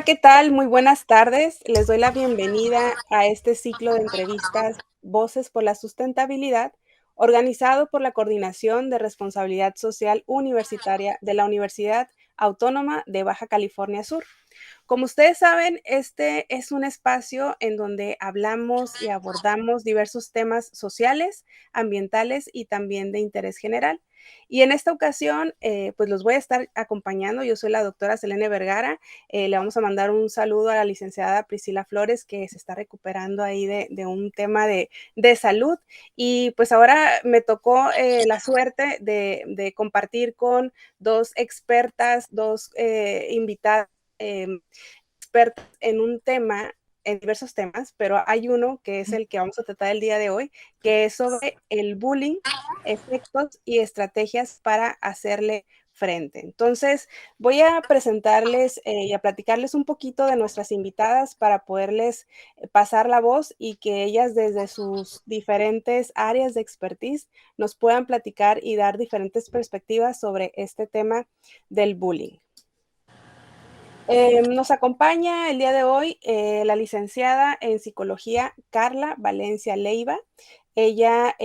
Hola, ¿qué tal? Muy buenas tardes. Les doy la bienvenida a este ciclo de entrevistas Voces por la Sustentabilidad, organizado por la Coordinación de Responsabilidad Social Universitaria de la Universidad Autónoma de Baja California Sur. Como ustedes saben, este es un espacio en donde hablamos y abordamos diversos temas sociales, ambientales y también de interés general. Y en esta ocasión, pues los voy a estar acompañando. Yo soy la doctora Selene Vergara. Le vamos a mandar un saludo a la licenciada Priscila Flores, que se está recuperando ahí de un tema de salud. Y pues ahora me tocó la suerte de compartir con dos expertas, dos invitadas expertas en un tema, en diversos temas, pero hay uno que es el que vamos a tratar el día de hoy, que es sobre el bullying, efectos y estrategias para hacerle frente. Entonces, voy a presentarles y a platicarles un poquito de nuestras invitadas para poderles pasar la voz y que ellas desde sus diferentes áreas de expertise nos puedan platicar y dar diferentes perspectivas sobre este tema del bullying. Nos acompaña el día de hoy la licenciada en psicología Carla Valencia Leiva. Ella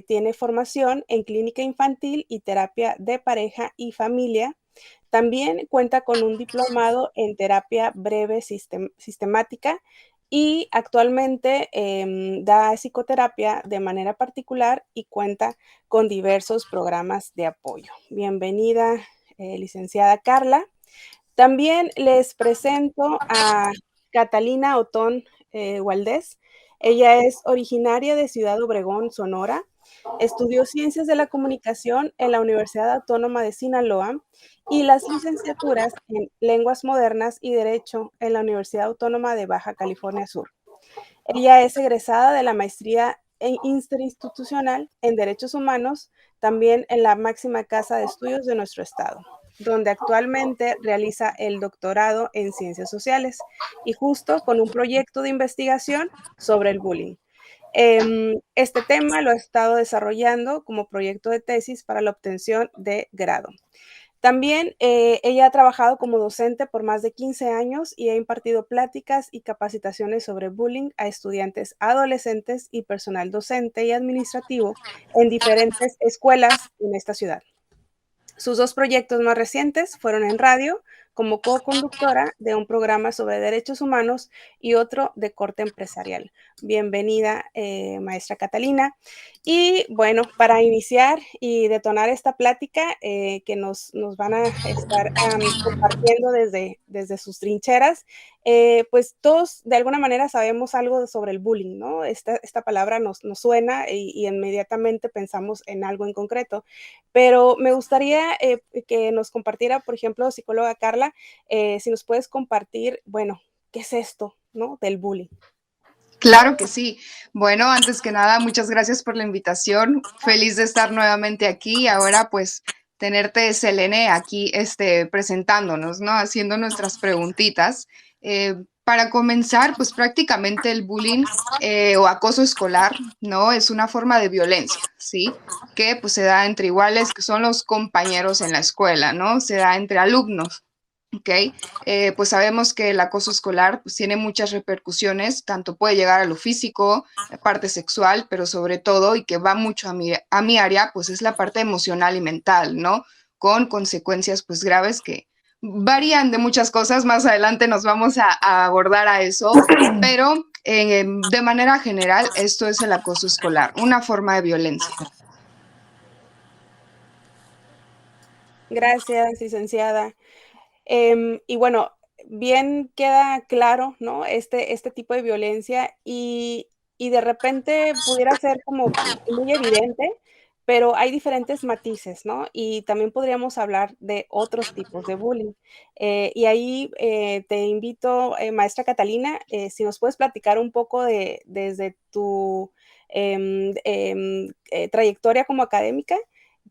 tiene formación en clínica infantil y terapia de pareja y familia. También cuenta con un diplomado en terapia breve sistemática y actualmente da psicoterapia de manera particular y cuenta con diversos programas de apoyo. Bienvenida, licenciada Carla. También les presento a Catalina Otón Valdés. Ella es originaria de Ciudad Obregón, Sonora. Estudió Ciencias de la Comunicación en la Universidad Autónoma de Sinaloa y las licenciaturas en Lenguas Modernas y Derecho en la Universidad Autónoma de Baja California Sur. Ella es egresada de la maestría interinstitucional en Derechos Humanos, también en la máxima casa de estudios de nuestro estado, donde actualmente realiza el doctorado en Ciencias Sociales y justo con un proyecto de investigación sobre el bullying. Este tema lo ha estado desarrollando como proyecto de tesis para la obtención de grado. También ella ha trabajado como docente por más de 15 años y ha impartido pláticas y capacitaciones sobre bullying a estudiantes adolescentes y personal docente y administrativo en diferentes escuelas en esta ciudad. Sus dos proyectos más recientes fueron en radio, como co-conductora de un programa sobre derechos humanos y otro de corte empresarial. Bienvenida, maestra Catalina. Y bueno, para iniciar y detonar esta plática que nos van a estar compartiendo desde sus trincheras, pues todos de alguna manera sabemos algo sobre el bullying, ¿no? Esta palabra nos suena y inmediatamente pensamos en algo en concreto. Pero me gustaría que nos compartiera, por ejemplo, psicóloga Carla, si nos puedes compartir, bueno, ¿qué es esto, no, del bullying? Claro que sí. Bueno, antes que nada, muchas gracias por la invitación. Feliz de estar nuevamente aquí. Ahora, pues, tenerte, Selene, aquí presentándonos, ¿no? Haciendo nuestras preguntitas. Para comenzar, pues prácticamente el bullying o acoso escolar, ¿no? Es una forma de violencia, ¿sí? Que pues se da entre iguales, que son los compañeros en la escuela, ¿no? Se da entre alumnos. ¿Ok? Pues sabemos que el acoso escolar pues, tiene muchas repercusiones, tanto puede llegar a lo físico, la parte sexual, pero sobre todo, y que va mucho a mi área, pues es la parte emocional y mental, ¿no? Con consecuencias pues graves que varían de muchas cosas, más adelante nos vamos a abordar a eso, pero de manera general esto es el acoso escolar, una forma de violencia. Gracias, licenciada. Y bueno, bien queda claro, ¿no? Este tipo de violencia y de repente pudiera ser como muy evidente, pero hay diferentes matices, ¿no? Y también podríamos hablar de otros tipos de bullying. Y ahí te invito, maestra Catalina, si nos puedes platicar un poco desde tu trayectoria como académica.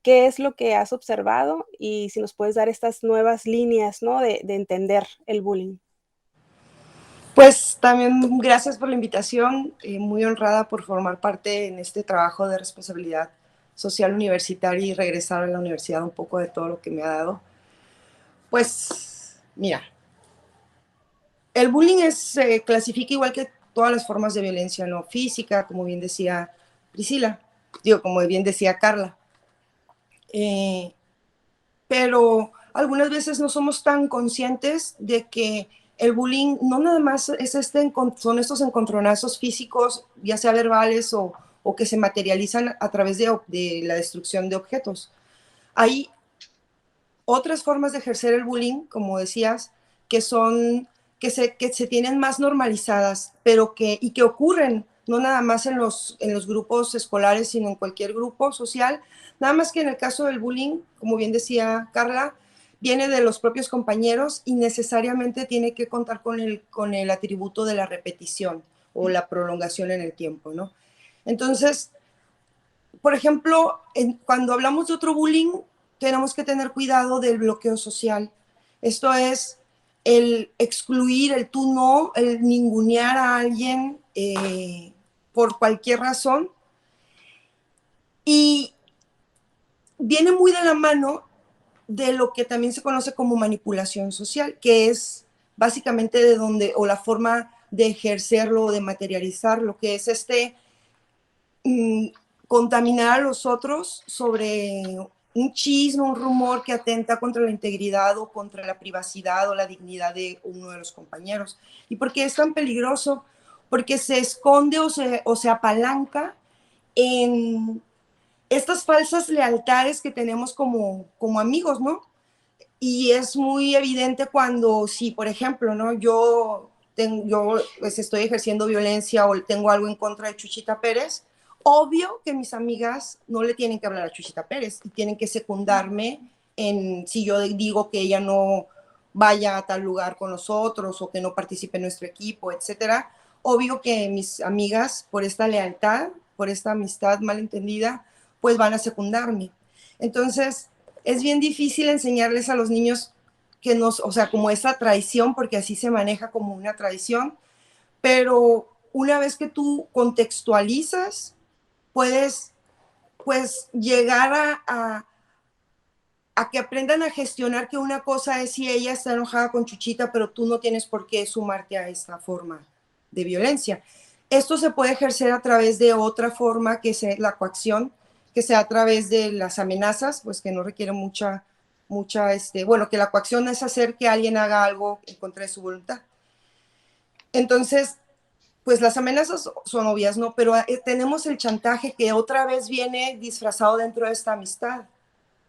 ¿Qué es lo que has observado? Y si nos puedes dar estas nuevas líneas, ¿no? De entender el bullying. Pues también gracias por la invitación, muy honrada por formar parte en este trabajo de responsabilidad social universitaria y regresar a la universidad un poco de todo lo que me ha dado. Pues mira, el bullying se clasifica igual que todas las formas de violencia no física, como bien decía Priscila, digo, como bien decía Carla. Pero algunas veces no somos tan conscientes de que el bullying no nada más es son estos encontronazos físicos, ya sea verbales o que se materializan a través de la destrucción de objetos. Hay otras formas de ejercer el bullying, como decías, que se tienen más normalizadas, pero y que ocurren no nada más en los grupos escolares, sino en cualquier grupo social. Nada más que en el caso del bullying, como bien decía Carla, viene de los propios compañeros y necesariamente tiene que contar con el atributo de la repetición o la prolongación en el tiempo, ¿no? Entonces, por ejemplo, cuando hablamos de otro bullying, tenemos que tener cuidado del bloqueo social. Esto es el excluir, el tú no, el ningunear a alguien por cualquier razón. Y viene muy de la mano de lo que también se conoce como manipulación social, que es básicamente de donde, o la forma de ejercerlo o de materializarlo, que es contaminar a los otros sobre un chisme, un rumor que atenta contra la integridad o contra la privacidad o la dignidad de uno de los compañeros. ¿Y por qué es tan peligroso? Porque se esconde o se apalanca en estas falsas lealtades que tenemos como amigos, ¿no? Y es muy evidente cuando, si por ejemplo, ¿no? Yo pues, estoy ejerciendo violencia o tengo algo en contra de Chuchita Pérez, obvio que mis amigas no le tienen que hablar a Chuchita Pérez y tienen que secundarme si yo digo que ella no vaya a tal lugar con nosotros o que no participe en nuestro equipo, etcétera. Obvio que mis amigas, por esta lealtad, por esta amistad malentendida, pues van a secundarme. Entonces, es bien difícil enseñarles a los niños o sea, como esa traición, porque así se maneja como una traición, pero una vez que tú contextualizas, puedes pues llegar a que aprendan a gestionar que una cosa es si ella está enojada con Chuchita, pero tú no tienes por qué sumarte a esta forma de violencia. Esto se puede ejercer a través de otra forma, que es la coacción, que sea a través de las amenazas, pues que no requiere bueno, que la coacción es hacer que alguien haga algo en contra de su voluntad. Entonces, pues las amenazas son obvias, ¿no? Pero tenemos el chantaje que otra vez viene disfrazado dentro de esta amistad.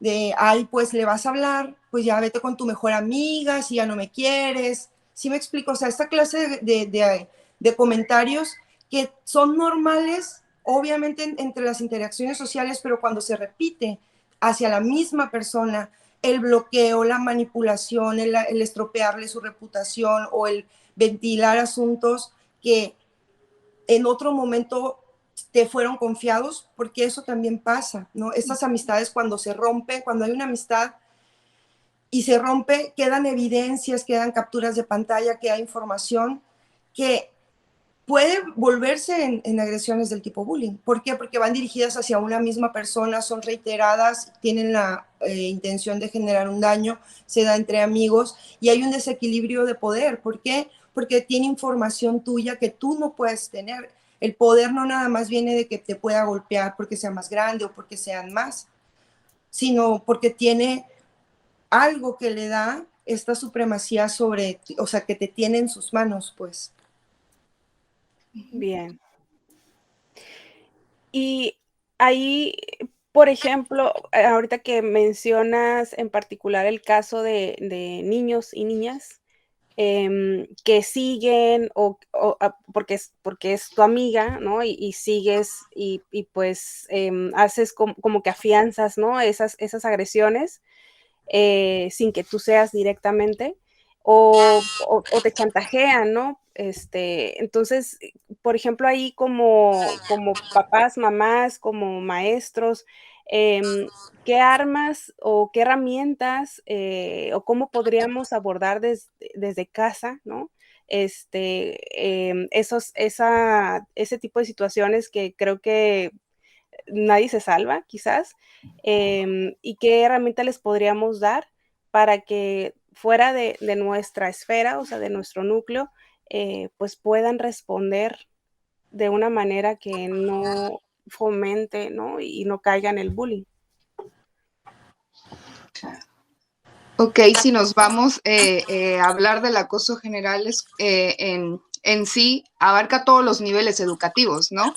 De, ay, pues le vas a hablar, pues ya vete con tu mejor amiga, si ya no me quieres. ¿Sí me explico? O sea, esta clase de comentarios que son normales, obviamente, entre las interacciones sociales, pero cuando se repite hacia la misma persona, el bloqueo, la manipulación, el estropearle su reputación o el ventilar asuntos que en otro momento te fueron confiados, porque eso también pasa, ¿no? Estas amistades cuando se rompen, cuando hay una amistad y se rompe, quedan evidencias, quedan capturas de pantalla, queda información que puede volverse en agresiones del tipo bullying. ¿Por qué? Porque van dirigidas hacia una misma persona, son reiteradas, tienen la intención de generar un daño, se da entre amigos y hay un desequilibrio de poder. ¿Por qué? Porque tiene información tuya que tú no puedes tener. El poder no nada más viene de que te pueda golpear porque sea más grande o porque sean más, sino porque tiene algo que le da esta supremacía sobre, o sea, que te tiene en sus manos, pues. Bien. Y ahí, por ejemplo, ahorita que mencionas en particular el caso de niños y niñas que siguen porque es tu amiga, ¿no? Y sigues y pues haces como que afianzas, ¿no? Esas agresiones sin que tú seas directamente, o te chantajean, ¿no? Entonces, por ejemplo, ahí como papás, mamás, como maestros, ¿qué armas o qué herramientas o cómo podríamos abordar desde casa, ¿no? Ese tipo de situaciones que creo que nadie se salva, quizás, y qué herramienta les podríamos dar para que fuera de nuestra esfera, o sea, de nuestro núcleo, pues puedan responder de una manera que no fomente, ¿no? Y no caiga en el bullying. Ok, si nos vamos a hablar del acoso general, en sí abarca todos los niveles educativos, ¿no?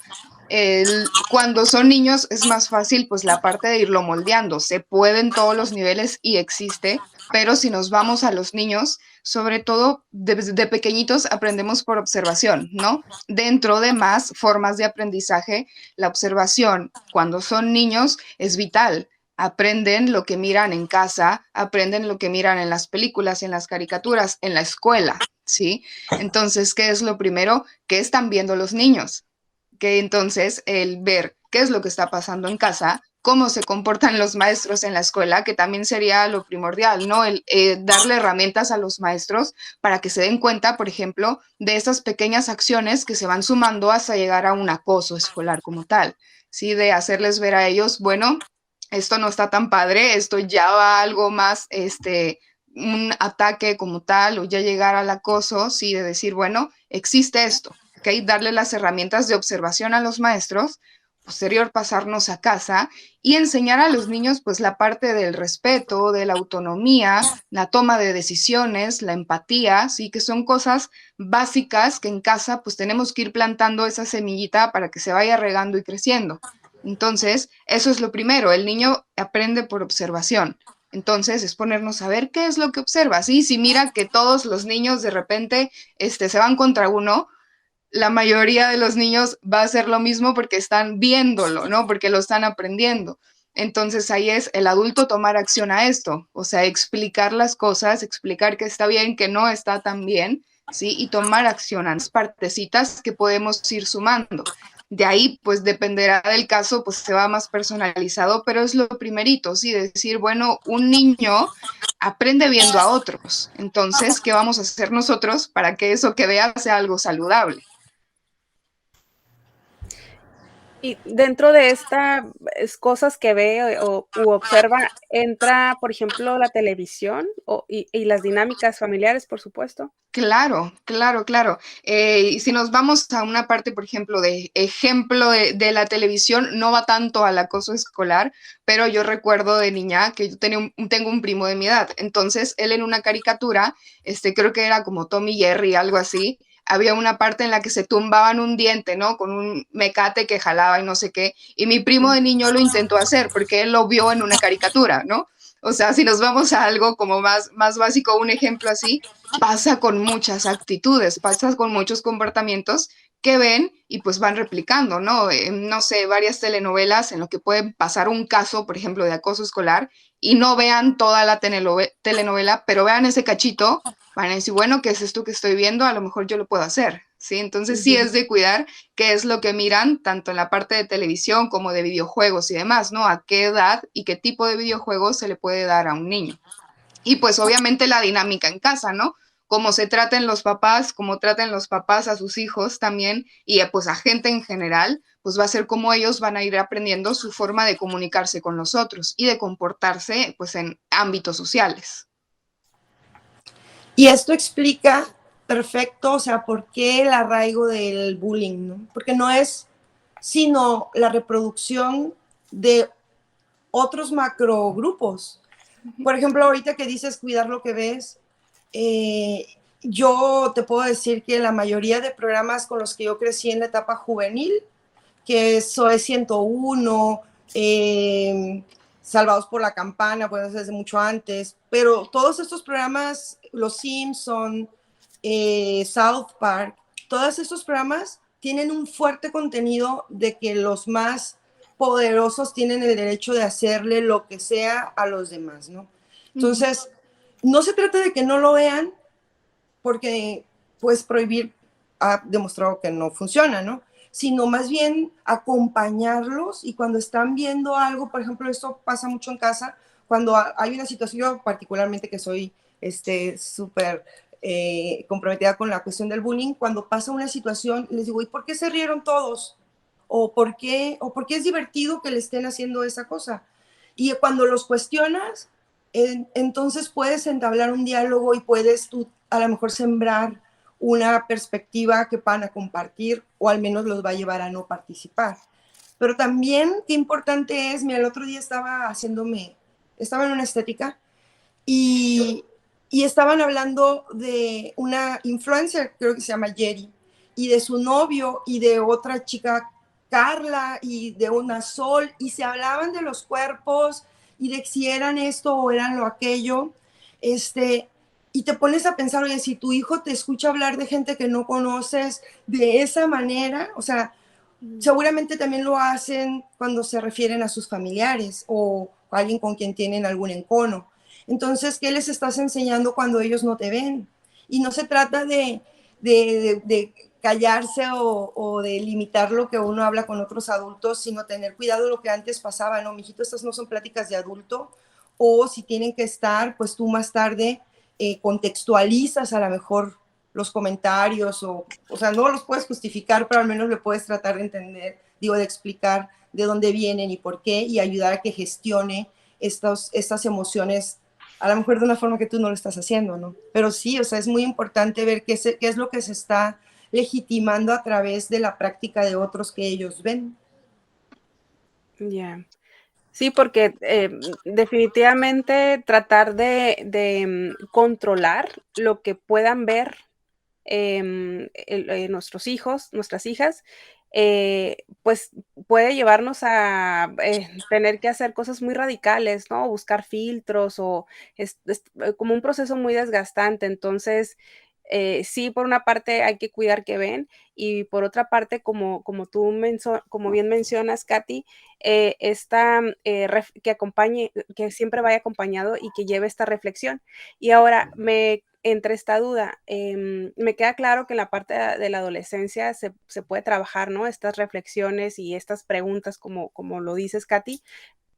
Cuando son niños es más fácil pues la parte de irlo moldeando, se puede en todos los niveles y existe, pero si nos vamos a los niños, sobre todo de pequeñitos aprendemos por observación, ¿no? Dentro de más formas de aprendizaje, la observación cuando son niños es vital. Aprenden lo que miran en casa, aprenden lo que miran en las películas, en las caricaturas, en la escuela, ¿sí? Entonces, ¿qué es lo primero que están viendo los niños? Que entonces el ver qué es lo que está pasando en casa, cómo se comportan los maestros en la escuela, que también sería lo primordial, ¿no? El darle herramientas a los maestros para que se den cuenta, por ejemplo, de esas pequeñas acciones que se van sumando hasta llegar a un acoso escolar como tal, ¿sí? De hacerles ver a ellos, bueno, esto no está tan padre, esto ya va a algo más, un ataque como tal, o ya llegar al acoso, sí, de decir, bueno, existe esto, ¿ok? Darle las herramientas de observación a los maestros, posterior pasarnos a casa y enseñar a los niños pues la parte del respeto, de la autonomía, la toma de decisiones, la empatía, sí, que son cosas básicas que en casa pues tenemos que ir plantando esa semillita para que se vaya regando y creciendo. Entonces, eso es lo primero, el niño aprende por observación. Entonces, es ponernos a ver qué es lo que observa, ¿sí? Si mira que todos los niños de repente se van contra uno, la mayoría de los niños va a hacer lo mismo porque están viéndolo, ¿no? Porque lo están aprendiendo. Entonces ahí es el adulto tomar acción a esto, o sea, explicar las cosas, explicar que está bien, que no está tan bien, ¿sí? Y tomar acción a las partecitas que podemos ir sumando. De ahí, pues dependerá del caso, pues se va más personalizado, pero es lo primerito, ¿sí? Decir, bueno, un niño aprende viendo a otros. Entonces, ¿qué vamos a hacer nosotros para que eso que vea sea algo saludable? Y dentro de estas cosas que ve u observa, entra, por ejemplo, la televisión y las dinámicas familiares, por supuesto. Claro, claro, claro. Y si nos vamos a una parte, por ejemplo, de la televisión, no va tanto al acoso escolar, pero yo recuerdo de niña que yo tengo un primo de mi edad. Entonces, él en una caricatura, creo que era como Tom y Jerry, algo así, había una parte en la que se tumbaban un diente, ¿no? Con un mecate que jalaba y no sé qué. Y mi primo de niño lo intentó hacer porque él lo vio en una caricatura, ¿no? O sea, si nos vamos a algo como más básico, un ejemplo así, pasa con muchas actitudes, pasa con muchos comportamientos que ven y pues van replicando, ¿no? No sé, varias telenovelas en lo que puede pasar un caso, por ejemplo, de acoso escolar y no vean toda la telenovela, pero vean ese cachito, van a decir, bueno, ¿qué es esto que estoy viendo? A lo mejor yo lo puedo hacer, ¿sí? Entonces sí es de cuidar qué es lo que miran, tanto en la parte de televisión como de videojuegos y demás, ¿no? A qué edad y qué tipo de videojuegos se le puede dar a un niño. Y pues obviamente la dinámica en casa, ¿no? Cómo se traten los papás, cómo traten los papás a sus hijos también y pues a gente en general, pues va a ser como ellos van a ir aprendiendo su forma de comunicarse con los otros y de comportarse pues en ámbitos sociales. Y esto explica perfecto, o sea, por qué el arraigo del bullying, ¿no? Porque no es sino la reproducción de otros macrogrupos. Por ejemplo, ahorita que dices cuidar lo que ves, yo te puedo decir que la mayoría de programas con los que yo crecí en la etapa juvenil, que es SOE 101, Salvados por la Campana, pues desde mucho antes, pero todos estos programas, Los Simpson, South Park, todos estos programas tienen un fuerte contenido de que los más poderosos tienen el derecho de hacerle lo que sea a los demás, ¿no? Entonces, no se trata de que no lo vean, porque pues prohibir ha demostrado que no funciona, ¿no? Sino más bien acompañarlos y cuando están viendo algo, por ejemplo, esto pasa mucho en casa, cuando hay una situación, yo particularmente que soy súper comprometida con la cuestión del bullying, cuando pasa una situación, les digo, ¿y por qué se rieron todos? ¿Por qué es divertido que le estén haciendo esa cosa? Y cuando los cuestionas, Entonces puedes entablar un diálogo y puedes tú a lo mejor sembrar una perspectiva que van a compartir o al menos los va a llevar a no participar. Pero también qué importante es, mira, el otro día estaba en una estética y, y estaban hablando de una influencer, creo que se llama Jerry, y de su novio y de otra chica, Carla, y de una Sol, y se hablaban de los cuerpos y de si eran esto o eran lo aquello, y te pones a pensar, oye, si tu hijo te escucha hablar de gente que no conoces de esa manera, o sea, seguramente también lo hacen cuando se refieren a sus familiares o a alguien con quien tienen algún encono. Entonces, ¿qué les estás enseñando cuando ellos no te ven? Y no se trata de callarse o de limitar lo que uno habla con otros adultos, sino tener cuidado de lo que antes pasaba, ¿no? Mijito, estas no son pláticas de adulto, o si tienen que estar, pues tú más tarde contextualizas a lo mejor los comentarios, o sea, no los puedes justificar, pero al menos le puedes tratar de entender, digo, de explicar de dónde vienen y por qué, y ayudar a que gestione estas emociones, a lo mejor de una forma que tú no lo estás haciendo, ¿no? Pero sí, o sea, es muy importante ver qué es lo que se está legitimando a través de la práctica de otros que ellos ven. Ya. Sí, porque, definitivamente tratar de controlar lo que puedan ver, nuestros hijos, nuestras hijas, pues, puede llevarnos a, tener que hacer cosas muy radicales, ¿no? Buscar filtros o como un proceso muy desgastante. Entonces, sí, por una parte hay que cuidar qué ven y por otra parte, como bien mencionas, Katy, esta, que acompañe, que siempre vaya acompañado y que lleve esta reflexión. Y ahora entre esta duda, me queda claro que en la parte de la adolescencia se puede trabajar, ¿no? Estas reflexiones y estas preguntas, como lo dices, Katy,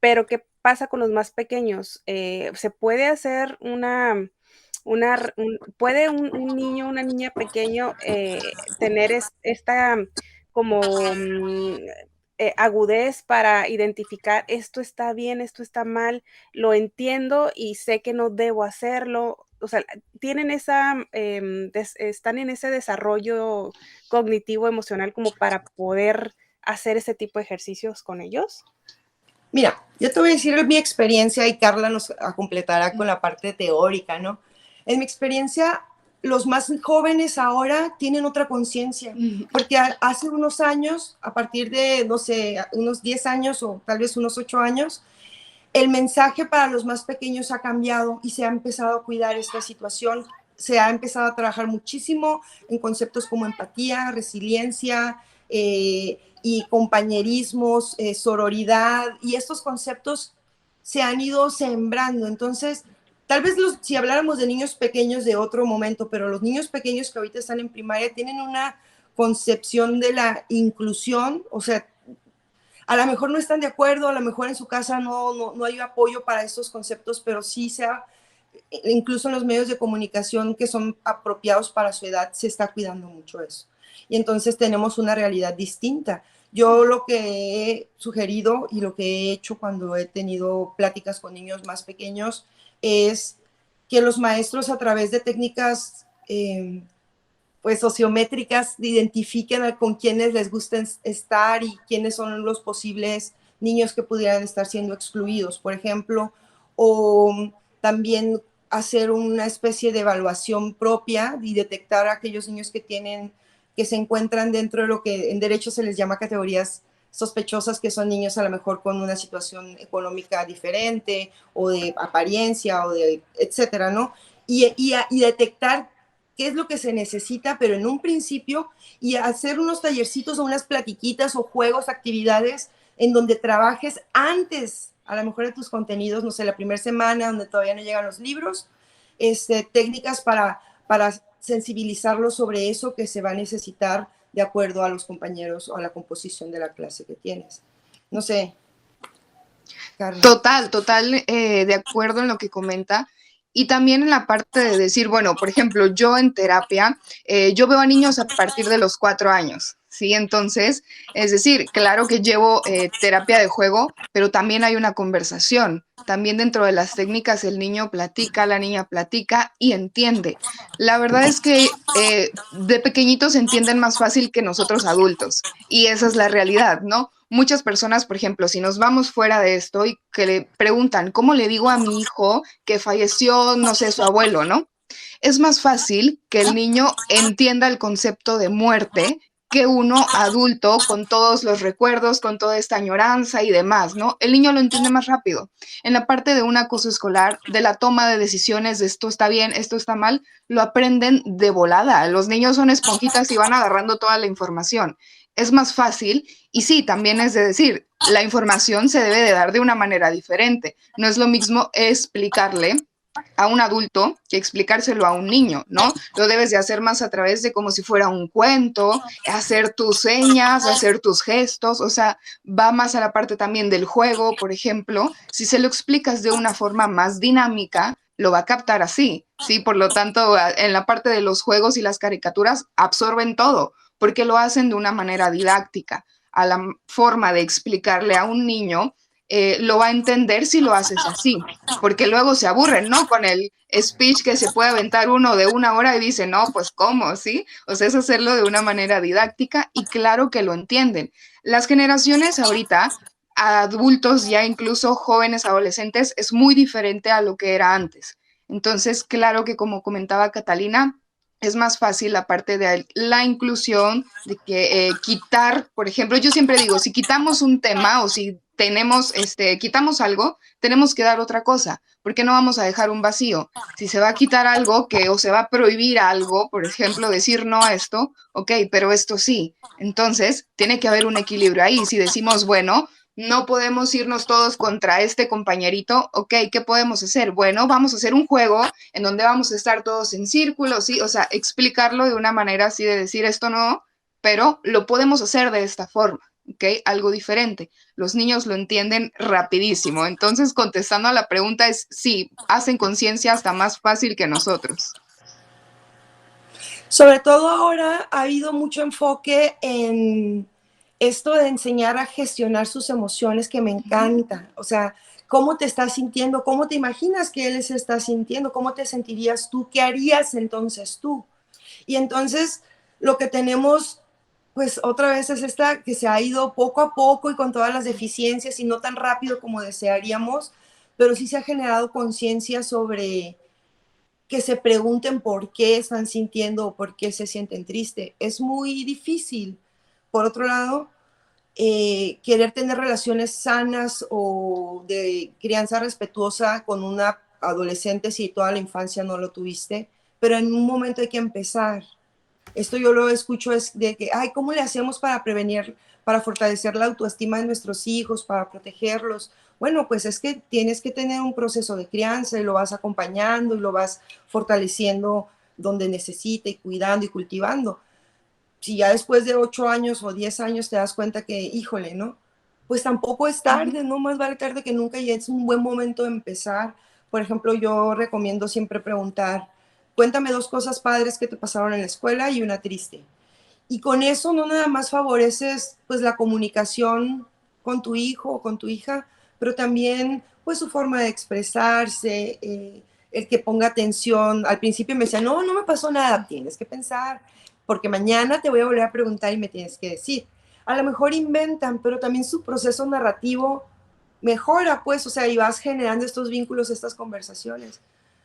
pero ¿qué pasa con los más pequeños? ¿Se puede hacer puede un niño, una niña pequeño, tener esta como, agudez para identificar esto está bien, esto está mal, lo entiendo y sé que no debo hacerlo? O sea, tienen están en ese desarrollo cognitivo, emocional, como para poder hacer ese tipo de ejercicios con ellos. Mira, yo te voy a decir mi experiencia y Carla nos completará con la parte teórica, ¿no? En mi experiencia, los más jóvenes ahora tienen otra conciencia, porque hace unos años, a partir de, no sé, unos 10 años o tal vez unos 8 años, el mensaje para los más pequeños ha cambiado y se ha empezado a cuidar esta situación. Se ha empezado a trabajar muchísimo en conceptos como empatía, resiliencia y compañerismos, sororidad, y estos conceptos se han ido sembrando. Entonces, tal vez si habláramos de niños pequeños de otro momento, pero los niños pequeños que ahorita están en primaria tienen una concepción de la inclusión, o sea, a lo mejor no están de acuerdo, a lo mejor en su casa no hay apoyo para estos conceptos, pero sí incluso en los medios de comunicación que son apropiados para su edad, se está cuidando mucho eso. Y entonces tenemos una realidad distinta. Yo lo que he sugerido y lo que he hecho cuando he tenido pláticas con niños más pequeños es que los maestros a través de técnicas pues sociométricas identifiquen con quienes les gusta estar y quiénes son los posibles niños que pudieran estar siendo excluidos, por ejemplo, o también hacer una especie de evaluación propia y detectar a aquellos niños que se encuentran dentro de lo que en derecho se les llama categorías sospechosas, que son niños a lo mejor con una situación económica diferente o de apariencia o de etcétera, ¿no? Y detectar qué es lo que se necesita, pero en un principio, y hacer unos tallercitos o unas platiquitas o juegos, actividades en donde trabajes antes, a lo mejor de tus contenidos, no sé, la primera semana donde todavía no llegan los libros, técnicas para sensibilizarlos sobre eso que se va a necesitar de acuerdo a los compañeros o a la composición de la clase que tienes. No sé, Carla. Total, de acuerdo en lo que comenta. Y también en la parte de decir, bueno, por ejemplo, yo en terapia, yo veo a niños a partir de los 4 años. ¿sí? Entonces, es decir, claro que llevo terapia de juego, pero también hay una conversación. También dentro de las técnicas el niño platica, la niña platica y entiende. La verdad es que de pequeñitos entienden más fácil que nosotros adultos y esa es la realidad, ¿no? Muchas personas, por ejemplo, si nos vamos fuera de esto y que le preguntan, ¿cómo le digo a mi hijo que falleció, no sé, su abuelo, ¿no? Es más fácil que el niño entienda el concepto de muerte que uno adulto con todos los recuerdos, con toda esta añoranza y demás, ¿no? El niño lo entiende más rápido. En la parte de un acoso escolar, de la toma de decisiones de esto está bien, esto está mal, lo aprenden de volada. Los niños son esponjitas y van agarrando toda la información. Es más fácil y sí, también es de decir, la información se debe de dar de una manera diferente. No es lo mismo explicarle a un adulto que explicárselo a un niño, ¿no? Lo debes de hacer más a través de como si fuera un cuento, hacer tus señas, hacer tus gestos, o sea, va más a la parte también del juego, por ejemplo, si se lo explicas de una forma más dinámica, lo va a captar así, ¿sí? Por lo tanto, en la parte de los juegos y las caricaturas absorben todo, porque lo hacen de una manera didáctica, a la forma de explicarle a un niño lo va a entender si lo haces así, porque luego se aburren, ¿no? Con el speech que se puede aventar uno de 1 hora y dice, no, pues ¿cómo? ¿Sí? O sea, es hacerlo de una manera didáctica y claro que lo entienden. Las generaciones ahorita, adultos, ya incluso jóvenes, adolescentes, es muy diferente a lo que era antes. Entonces, claro que como comentaba Catalina, es más fácil la parte de la inclusión, de que quitar, por ejemplo, yo siempre digo, si quitamos un tema o si tenemos, quitamos algo, tenemos que dar otra cosa, porque no vamos a dejar un vacío. Si se va a quitar algo que o se va a prohibir algo, por ejemplo, decir no a esto, ok, pero esto sí. Entonces, tiene que haber un equilibrio ahí. Si decimos, bueno, no podemos irnos todos contra este compañerito, ok, ¿qué podemos hacer? Bueno, vamos a hacer un juego en donde vamos a estar todos en círculo, ¿sí? O sea, explicarlo de una manera así de decir esto no, pero lo podemos hacer de esta forma, ¿ok? Algo diferente. Los niños lo entienden rapidísimo. Entonces, contestando a la pregunta es sí, hacen conciencia hasta más fácil que nosotros. Sobre todo ahora ha habido mucho enfoque en esto de enseñar a gestionar sus emociones, que me encanta. O sea, cómo te estás sintiendo, cómo te imaginas que él se está sintiendo, cómo te sentirías tú, qué harías entonces tú. Y entonces lo que tenemos, pues otra vez es esta que se ha ido poco a poco y con todas las deficiencias y no tan rápido como desearíamos, pero sí se ha generado conciencia sobre que se pregunten por qué están sintiendo o por qué se sienten tristes. Es muy difícil. Por otro lado, querer tener relaciones sanas o de crianza respetuosa con una adolescente si toda la infancia no lo tuviste, pero en un momento hay que empezar. Esto yo lo escucho es de que, ay, ¿cómo le hacemos para prevenir, para fortalecer la autoestima de nuestros hijos, para protegerlos? Bueno, pues es que tienes que tener un proceso de crianza y lo vas acompañando y lo vas fortaleciendo donde necesite y cuidando y cultivando. Si ya después de 8 años o 10 años te das cuenta que, híjole, ¿no? Pues tampoco es tarde, no más vale tarde que nunca y es un buen momento de empezar. Por ejemplo, yo recomiendo siempre preguntar, cuéntame 2 cosas padres que te pasaron en la escuela y una triste. Y con eso no nada más favoreces pues la comunicación con tu hijo o con tu hija, pero también pues su forma de expresarse, el que ponga atención. Al principio me decía, no, no me pasó nada, tienes que pensar, porque mañana te voy a volver a preguntar y me tienes que decir. A lo mejor inventan, pero también su proceso narrativo mejora, pues, o sea, y vas generando estos vínculos, estas conversaciones.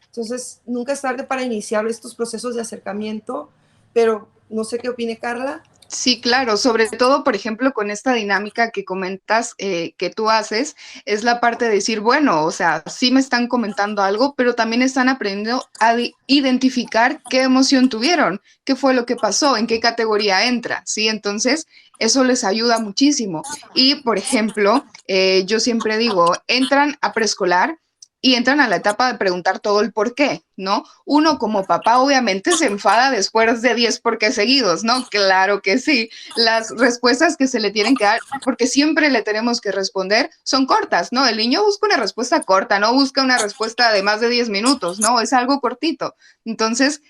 Entonces, nunca es tarde para iniciar estos procesos de acercamiento, pero no sé qué opine Carla. Sí, claro, sobre todo, por ejemplo, con esta dinámica que comentas que tú haces, es la parte de decir, bueno, o sea, sí me están comentando algo, pero también están aprendiendo a identificar qué emoción tuvieron, qué fue lo que pasó, en qué categoría entra, ¿sí? Entonces, eso les ayuda muchísimo. Y, por ejemplo, yo siempre digo, entran a preescolar y entran a la etapa de preguntar todo el por qué, ¿no? Uno como papá obviamente se enfada después de 10 por qué seguidos, ¿no? Claro que sí. Las respuestas que se le tienen que dar, porque siempre le tenemos que responder, son cortas, ¿no? El niño busca una respuesta corta, no busca una respuesta de más de 10 minutos, ¿no? Es algo cortito. Entonces,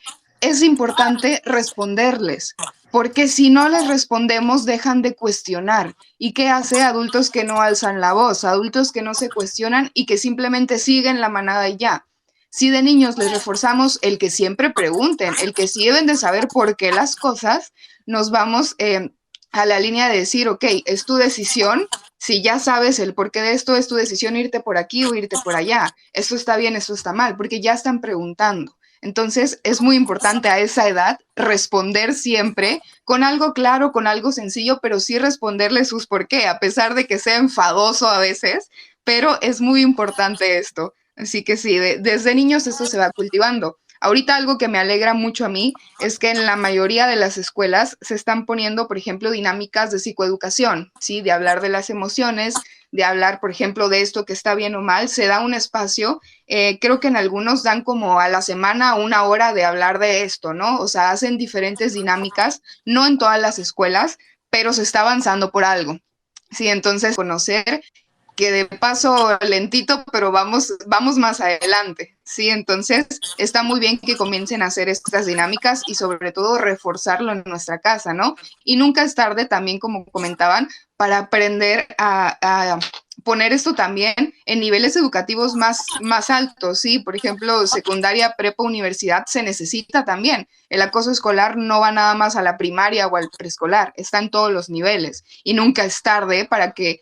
es importante responderles. porque si no les respondemos dejan de cuestionar. ¿Y qué hace? Adultos que no alzan la voz, adultos que no se cuestionan y que simplemente siguen la manada y ya. Si de niños les reforzamos el que siempre pregunten, el que sí deben de saber por qué las cosas, nos vamos a la línea de decir, ok, es tu decisión. Si ya sabes el porqué de esto, es tu decisión irte por aquí o irte por allá. Esto está bien, esto está mal, porque ya están preguntando. Entonces es muy importante a esa edad responder siempre con algo claro, con algo sencillo, pero sí responderle sus por qué, a pesar de que sea enfadoso a veces, pero es muy importante esto. Así que sí, desde niños esto se va cultivando. Ahorita algo que me alegra mucho a mí es que en la mayoría de las escuelas se están poniendo, por ejemplo, dinámicas de psicoeducación, ¿sí? De hablar de las emociones, de hablar, por ejemplo, de esto que está bien o mal. Se da un espacio, creo que en algunos dan como a la semana 1 hora de hablar de esto, ¿no? O sea, hacen diferentes dinámicas, no en todas las escuelas, pero se está avanzando por algo. Sí, entonces conocer que de paso lentito, pero vamos más adelante, ¿sí? Entonces, está muy bien que comiencen a hacer estas dinámicas y sobre todo reforzarlo en nuestra casa, ¿no? Y nunca es tarde también, como comentaban, para aprender a poner esto también en niveles educativos más altos, ¿sí? Por ejemplo, secundaria, prepa, universidad, se necesita también. El acoso escolar no va nada más a la primaria o al preescolar, está en todos los niveles y nunca es tarde para que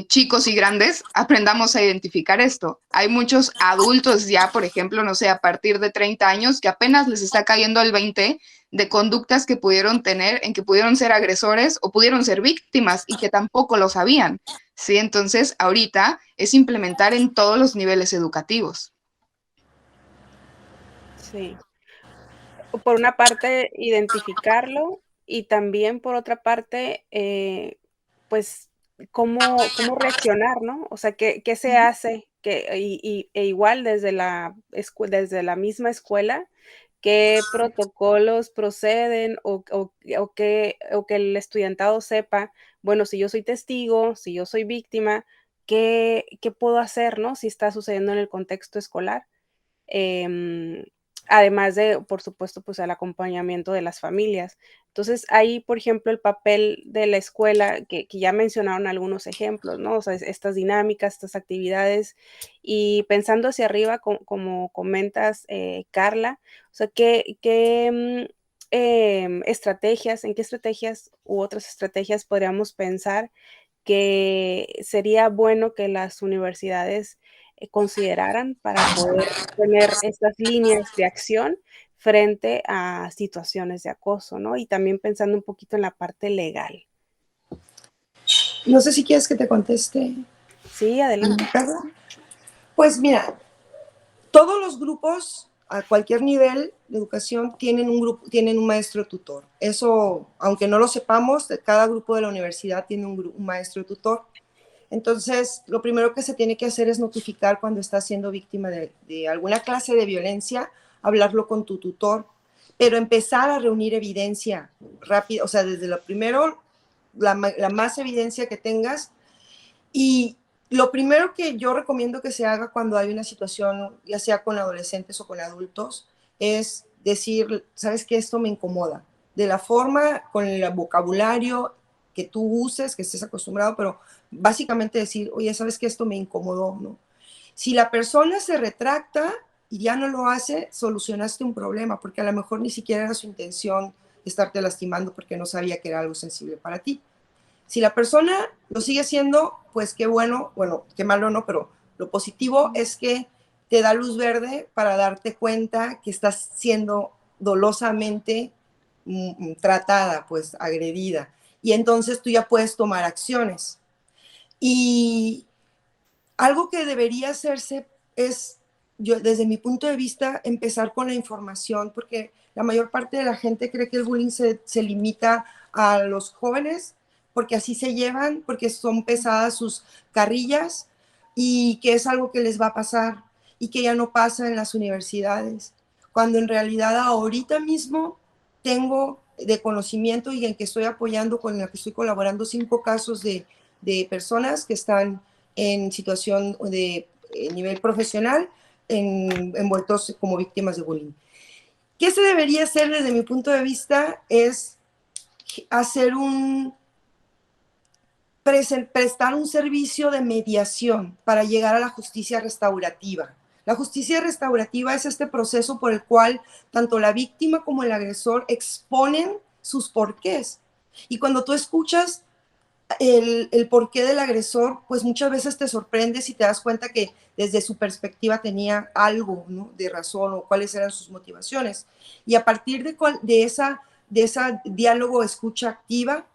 chicos y grandes aprendamos a identificar esto. Hay muchos adultos ya, por ejemplo, no sé, a partir de 30 años, que apenas les está cayendo el 20 de conductas que pudieron tener, en que pudieron ser agresores o pudieron ser víctimas y que tampoco lo sabían. Sí, entonces ahorita es implementar en todos los niveles educativos. Sí. Por una parte, identificarlo y también por otra parte, pues, cómo reaccionar, ¿no? O sea, ¿qué se hace? E igual desde la misma escuela, ¿qué protocolos proceden o que el estudiantado sepa, bueno, si yo soy testigo, si yo soy víctima, ¿qué puedo hacer, no? Si está sucediendo en el contexto escolar. Em, Además de, por supuesto, pues, el acompañamiento de las familias. Entonces, ahí, por ejemplo, el papel de la escuela, que ya mencionaron algunos ejemplos, ¿no? O sea, estas dinámicas, estas actividades, y pensando hacia arriba, como comentas, Carla, o sea, ¿en qué estrategias u otras estrategias podríamos pensar que sería bueno que las universidades consideraran para poder tener estas líneas de acción frente a situaciones de acoso, ¿no? Y también pensando un poquito en la parte legal. No sé si quieres que te conteste, Sí, adelante. Carla. Pues mira, todos los grupos a cualquier nivel de educación tienen un grupo, tienen un maestro tutor. Eso, aunque no lo sepamos, cada grupo de la universidad tiene un maestro tutor. Entonces, lo primero que se tiene que hacer es notificar cuando estás siendo víctima de alguna clase de violencia, hablarlo con tu tutor, pero empezar a reunir evidencia rápida, o sea, desde lo primero, la más evidencia que tengas. Y lo primero que yo recomiendo que se haga cuando hay una situación, ya sea con adolescentes o con adultos, es decir, ¿sabes qué? Esto me incomoda. De la forma, con el vocabulario que tú uses, que estés acostumbrado, pero básicamente decir, oye, ¿sabes qué? Esto me incomodó, ¿no? Si la persona se retracta y ya no lo hace, solucionaste un problema, porque a lo mejor ni siquiera era su intención estarte lastimando porque no sabía que era algo sensible para ti. Si la persona lo sigue haciendo, pues qué bueno, qué malo no, pero lo positivo es que te da luz verde para darte cuenta que estás siendo dolosamente tratada, pues agredida. Y entonces tú ya puedes tomar acciones. Y algo que debería hacerse es, yo desde mi punto de vista, empezar con la información, porque la mayor parte de la gente cree que el bullying se limita a los jóvenes, porque así se llevan, porque son pesadas sus carrillas y que es algo que les va a pasar y que ya no pasa en las universidades, cuando en realidad ahorita mismo tengo de conocimiento y en que estoy apoyando, con la que estoy colaborando, 5 casos de personas que están en situación de nivel profesional, envueltos como víctimas de bullying. ¿Qué se debería hacer desde mi punto de vista? Es hacer prestar un servicio de mediación para llegar a la justicia restaurativa. La justicia restaurativa es este proceso por el cual tanto la víctima como el agresor exponen sus porqués. Y cuando tú escuchas el porqué del agresor, pues muchas veces te sorprendes y te das cuenta que desde su perspectiva tenía algo, ¿no?, de razón, o cuáles eran sus motivaciones. Y a partir de esa diálogo, escucha activa,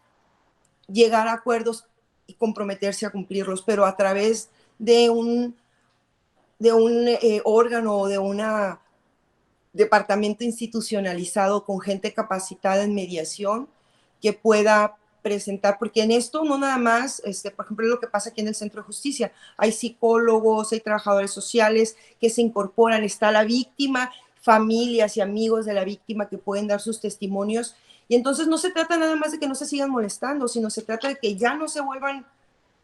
llegar a acuerdos y comprometerse a cumplirlos, pero a través de un órgano o de un departamento institucionalizado con gente capacitada en mediación que pueda presentar, porque en esto no nada más, por ejemplo, lo que pasa aquí en el Centro de Justicia, hay psicólogos, hay trabajadores sociales que se incorporan, está la víctima, familias y amigos de la víctima que pueden dar sus testimonios, y entonces no se trata nada más de que no se sigan molestando, sino se trata de que ya no se vuelvan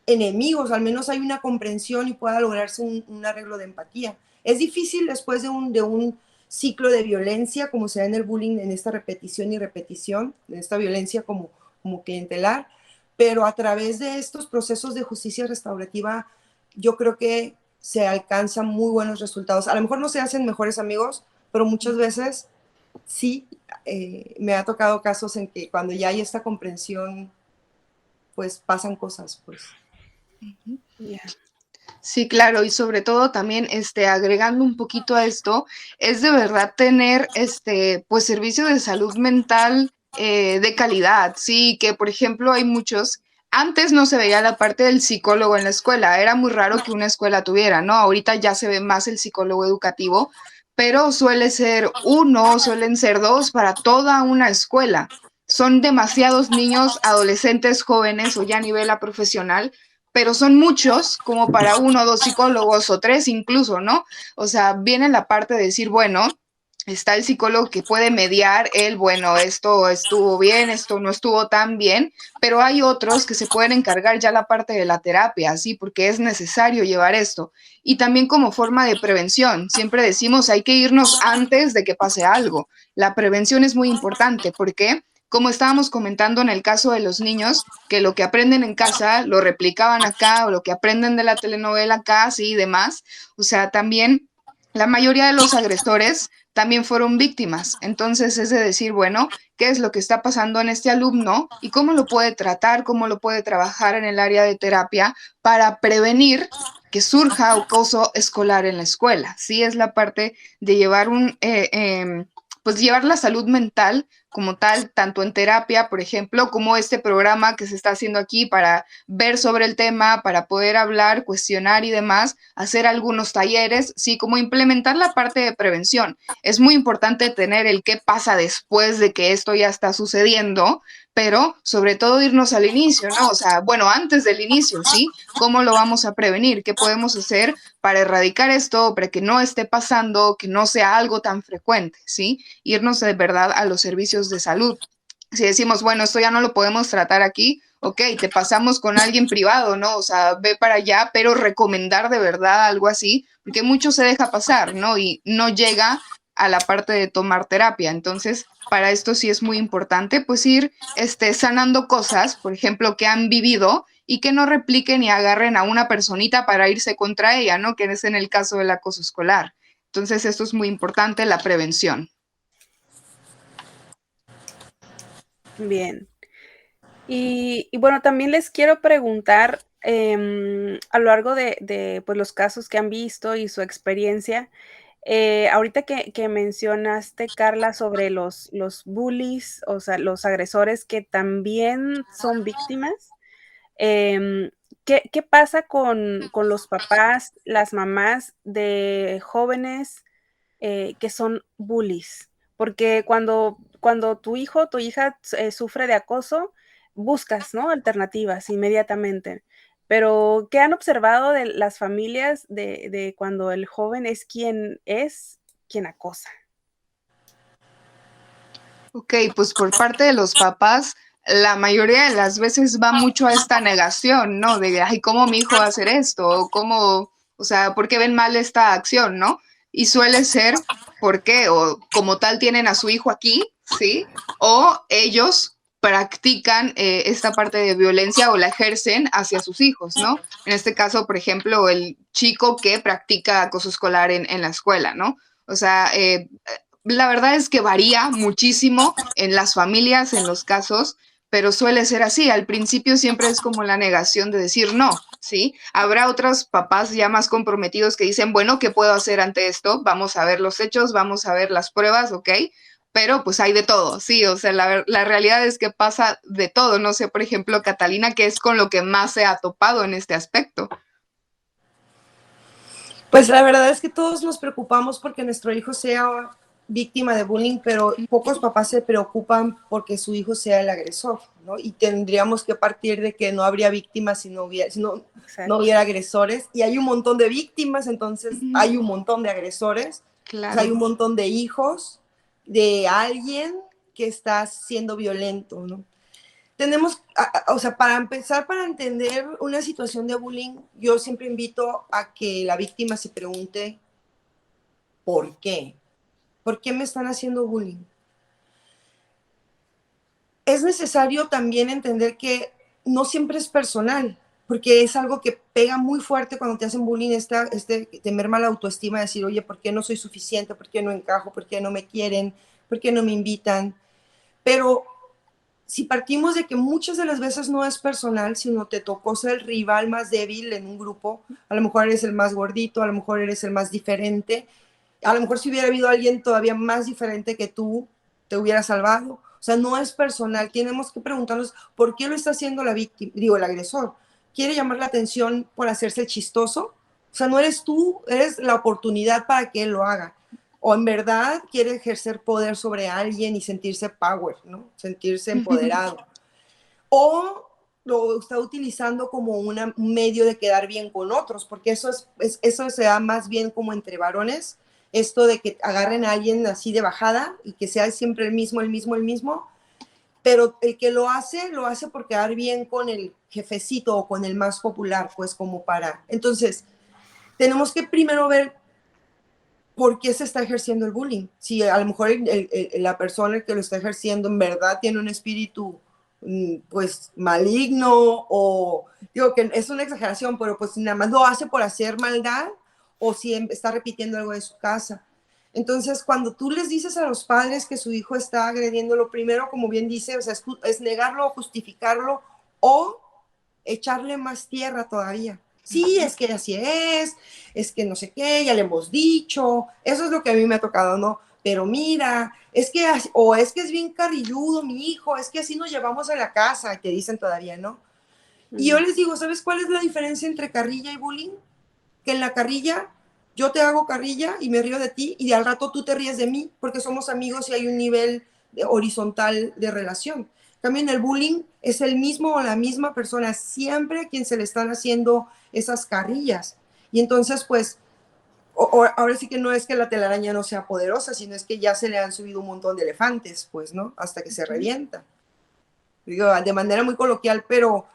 enemigos, al menos hay una comprensión y pueda lograrse un arreglo de empatía. Es difícil después de un ciclo de violencia, como se da en el bullying, en esta repetición y repetición, en esta violencia como clientelar, pero a través de estos procesos de justicia restaurativa, yo creo que se alcanzan muy buenos resultados. A lo mejor no se hacen mejores amigos, pero muchas veces sí, me ha tocado casos en que cuando ya hay esta comprensión, pues pasan cosas, pues. Yeah. Sí, claro, y sobre todo también, agregando un poquito a esto, es de verdad tener, pues, servicio de salud mental de calidad, sí, que por ejemplo hay muchos, antes no se veía la parte del psicólogo en la escuela, era muy raro que una escuela tuviera, ¿no? Ahorita ya se ve más el psicólogo educativo, pero suele ser uno, suelen ser dos para toda una escuela. Son demasiados niños, adolescentes, jóvenes o ya a nivel a profesional, pero son muchos como para uno o dos psicólogos o tres incluso, ¿no? O sea, viene la parte de decir, bueno, está el psicólogo que puede mediar el, bueno, esto estuvo bien, esto no estuvo tan bien, pero hay otros que se pueden encargar ya la parte de la terapia, ¿sí? Porque es necesario llevar esto. Y también como forma de prevención, siempre decimos hay que irnos antes de que pase algo. La prevención es muy importante, ¿por qué? Como estábamos comentando en el caso de los niños, que lo que aprenden en casa lo replicaban acá, o lo que aprenden de la telenovela acá, sí, y demás. O sea, también la mayoría de los agresores también fueron víctimas. Entonces es de decir, bueno, ¿qué es lo que está pasando en este alumno y cómo lo puede tratar, cómo lo puede trabajar en el área de terapia para prevenir que surja acoso escolar en la escuela? Sí, es la parte de llevar pues llevar la salud mental como tal, tanto en terapia, por ejemplo, como este programa que se está haciendo aquí para ver sobre el tema, para poder hablar, cuestionar y demás, hacer algunos talleres, sí, como implementar la parte de prevención. Es muy importante tener el qué pasa después de que esto ya está sucediendo, pero sobre todo irnos al inicio, ¿no? O sea, bueno, antes del inicio, ¿sí? ¿Cómo lo vamos a prevenir? ¿Qué podemos hacer para erradicar esto, para que no esté pasando, que no sea algo tan frecuente, ¿sí? Irnos de verdad a los servicios de salud. Si decimos, bueno, esto ya no lo podemos tratar aquí, ok, te pasamos con alguien privado, ¿no? O sea, ve para allá, pero recomendar de verdad algo así, porque mucho se deja pasar, ¿no? Y no llega a la parte de tomar terapia. Entonces, para esto sí es muy importante, pues ir sanando cosas, por ejemplo, que han vivido y que no repliquen y agarren a una personita para irse contra ella, ¿no? Que es en el caso del acoso escolar. Entonces, esto es muy importante, la prevención. Bien. Y bueno, también les quiero preguntar, a lo largo de pues, los casos que han visto y su experiencia, ahorita que mencionaste, Carla, sobre los bullies, o sea, los agresores que también son víctimas, ¿qué pasa con los papás, las mamás de jóvenes que son bullies? Porque cuando tu hijo o tu hija sufre de acoso, buscas, ¿no?, alternativas inmediatamente. Pero, ¿qué han observado de las familias de cuando el joven es quien acosa? Ok, pues por parte de los papás, la mayoría de las veces va mucho a esta negación, ¿no? De, ay, ¿cómo mi hijo va a hacer esto? O cómo, o sea, ¿por qué ven mal esta acción, no? Y suele ser porque, o como tal, tienen a su hijo aquí, ¿sí? O ellos practican esta parte de violencia o la ejercen hacia sus hijos, ¿no? En este caso, por ejemplo, el chico que practica acoso escolar en la escuela, ¿no? O sea, la verdad es que varía muchísimo en las familias, en los casos, pero suele ser así. Al principio siempre es como la negación de decir no, ¿sí? Habrá otros papás ya más comprometidos que dicen, bueno, ¿qué puedo hacer ante esto? Vamos a ver los hechos, vamos a ver las pruebas, ¿ok? Pero pues hay de todo, sí, o sea, la realidad es que pasa de todo. No sé, por ejemplo, Catalina, ¿qué es con lo que más se ha topado en este aspecto? Pues la verdad es que todos nos preocupamos porque nuestro hijo sea víctima de bullying, pero pocos papás se preocupan porque su hijo sea el agresor, ¿no? Y tendríamos que partir de que no habría víctimas si no hubiera agresores. Y hay un montón de víctimas, entonces hay un montón de agresores. O sea, hay un Claro. montón de hijos de alguien que está siendo violento, ¿no? Tenemos, o sea, para empezar, para entender una situación de bullying, yo siempre invito a que la víctima se pregunte, ¿por qué? ¿Por qué me están haciendo bullying? Es necesario también entender que no siempre es personal, porque es algo que pega muy fuerte cuando te hacen bullying, te merma la autoestima, decir, oye, ¿por qué no soy suficiente? ¿Por qué no encajo? ¿Por qué no me quieren? ¿Por qué no me invitan? Pero si partimos de que muchas de las veces no es personal, sino te tocó ser el rival más débil en un grupo, a lo mejor eres el más gordito, a lo mejor eres el más diferente, a lo mejor si hubiera habido alguien todavía más diferente que tú, te hubiera salvado. O sea, no es personal. Tenemos que preguntarnos por qué lo está haciendo la víctima, digo, el agresor. ¿Quiere llamar la atención por hacerse el chistoso? O sea, no eres tú, eres la oportunidad para que él lo haga. O en verdad quiere ejercer poder sobre alguien y sentirse power, ¿no? Sentirse empoderado. O lo está utilizando como un medio de quedar bien con otros, porque eso se da más bien como entre varones, esto de que agarren a alguien así de bajada y que sea siempre el mismo, el mismo, el mismo, pero el que lo hace por quedar bien con el jefecito o con el más popular, pues como para... Entonces, tenemos que primero ver por qué se está ejerciendo el bullying. Si a lo mejor la persona que lo está ejerciendo en verdad tiene un espíritu pues maligno o digo que es una exageración, pero pues nada más lo hace por hacer maldad o si está repitiendo algo de su casa. Entonces, cuando tú les dices a los padres que su hijo está agrediendo, lo primero, como bien dice, o sea, es negarlo, justificarlo o echarle más tierra todavía. Sí, es que así es que no sé qué, ya le hemos dicho, eso es lo que a mí me ha tocado, ¿no? Pero mira, es que, o es que es bien carrilludo mi hijo, es que así nos llevamos a la casa, que dicen todavía, ¿no? Y yo les digo, ¿sabes cuál es la diferencia entre carrilla y bullying? Que en la carrilla yo te hago carrilla y me río de ti y al rato tú te ríes de mí porque somos amigos y hay un nivel horizontal de relación. También el bullying es el mismo o la misma persona siempre a quien se le están haciendo esas carrillas. Y entonces, pues, ahora sí que no es que la telaraña no sea poderosa, sino es que ya se le han subido un montón de elefantes, pues, ¿no? Hasta que se revienta. Digo, de manera muy coloquial, pero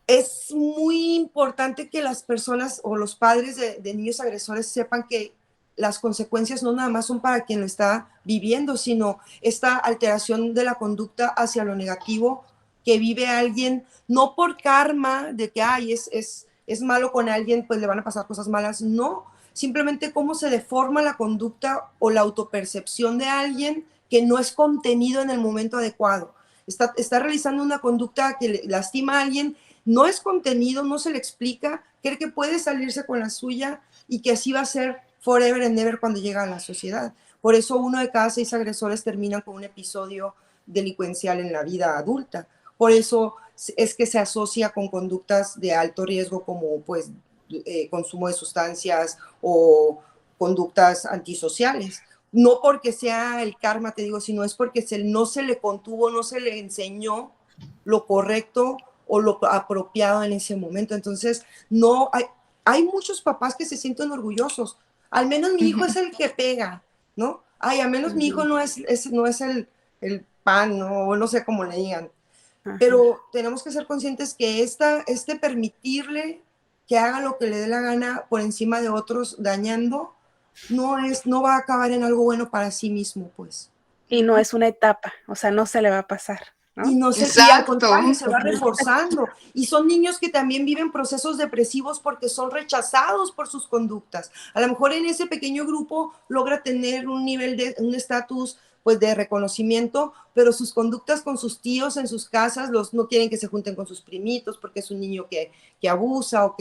es muy importante que las personas o los padres de niños agresores sepan que las consecuencias no nada más son para quien lo está viviendo, sino esta alteración de la conducta hacia lo negativo que vive alguien, no por karma de que ay, es malo con alguien, pues le van a pasar cosas malas, no, simplemente cómo se deforma la conducta o la autopercepción de alguien que no es contenido en el momento adecuado. Está realizando una conducta que lastima a alguien, no es contenido, no se le explica, cree que puede salirse con la suya y que así va a ser forever and ever cuando llega a la sociedad. Por eso 1 de cada 6 agresores termina con un episodio delincuencial en la vida adulta. Por eso es que se asocia con conductas de alto riesgo como pues consumo de sustancias o conductas antisociales. No porque sea el karma, te digo, sino es porque no se le contuvo, no se le enseñó lo correcto o lo apropiado en ese momento. Entonces, no hay muchos papás que se sienten orgullosos. Al menos mi hijo es el que pega, ¿no? Ay, al menos mi hijo no es el pan, ¿no? O no sé cómo le digan. Pero tenemos que ser conscientes que este permitirle que haga lo que le dé la gana por encima de otros dañando, no va a acabar en algo bueno para sí mismo, pues. Y no es una etapa, o sea, no se le va a pasar, Y ¿no? no sé, y al Exacto. contrario, se va reforzando. Y son niños que también viven procesos depresivos porque son rechazados por sus conductas. A lo mejor en ese pequeño grupo logra tener un nivel de, un estatus pues de reconocimiento, pero sus conductas con sus tíos en sus casas no quieren que se junten con sus primitos porque es un niño que abusa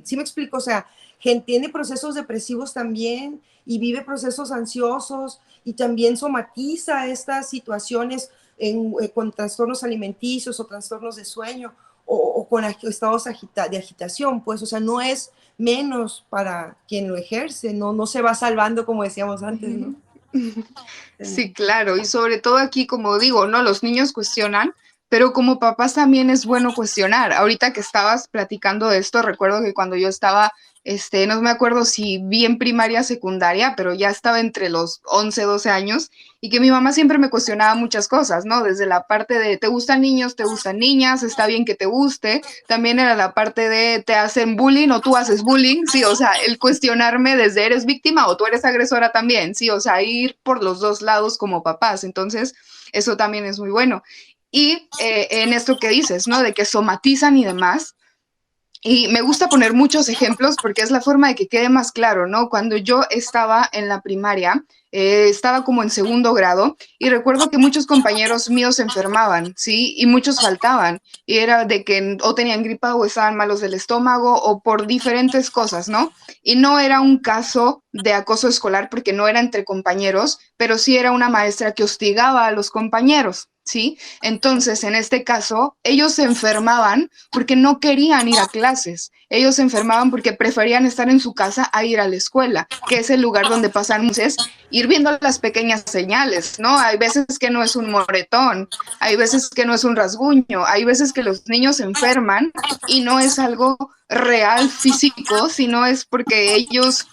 ¿sí me explico? O sea, gente tiene procesos depresivos también y vive procesos ansiosos y también somatiza estas situaciones con trastornos alimenticios o trastornos de sueño o con estados de agitación, pues, o sea, no es menos para quien lo ejerce, no se va salvando como decíamos antes, ¿no? Sí, claro, y sobre todo aquí, como digo, ¿no? Los niños cuestionan, pero como papás también es bueno cuestionar. Ahorita que estabas platicando de esto, recuerdo que cuando yo estaba, no me acuerdo si vi en primaria, secundaria, pero ya estaba entre los 11, 12 años, y que mi mamá siempre me cuestionaba muchas cosas, ¿no? Desde la parte de, ¿te gustan niños, te gustan niñas? Está bien que te guste. También era la parte de, ¿te hacen bullying o tú haces bullying? Sí, o sea, el cuestionarme desde, ¿eres víctima o tú eres agresora también? Sí, o sea, ir por los dos lados como papás. Entonces, eso también es muy bueno. Y en esto que dices, ¿no? De que somatizan y demás. Y me gusta poner muchos ejemplos porque es la forma de que quede más claro, ¿no? Cuando yo estaba en la primaria, estaba como en segundo grado y recuerdo que muchos compañeros míos se enfermaban, ¿sí? Y muchos faltaban. Y era de que o tenían gripa o estaban malos del estómago o por diferentes cosas, ¿no? Y no era un caso de acoso escolar porque no era entre compañeros, pero sí era una maestra que hostigaba a los compañeros, ¿sí? Entonces, en este caso, ellos se enfermaban porque no querían ir a clases. Ellos se enfermaban porque preferían estar en su casa a ir a la escuela, que es el lugar donde pasan meses, ir viendo las pequeñas señales, ¿no? Hay veces que no es un moretón, hay veces que no es un rasguño, hay veces que los niños se enferman y no es algo real físico, sino es porque ellos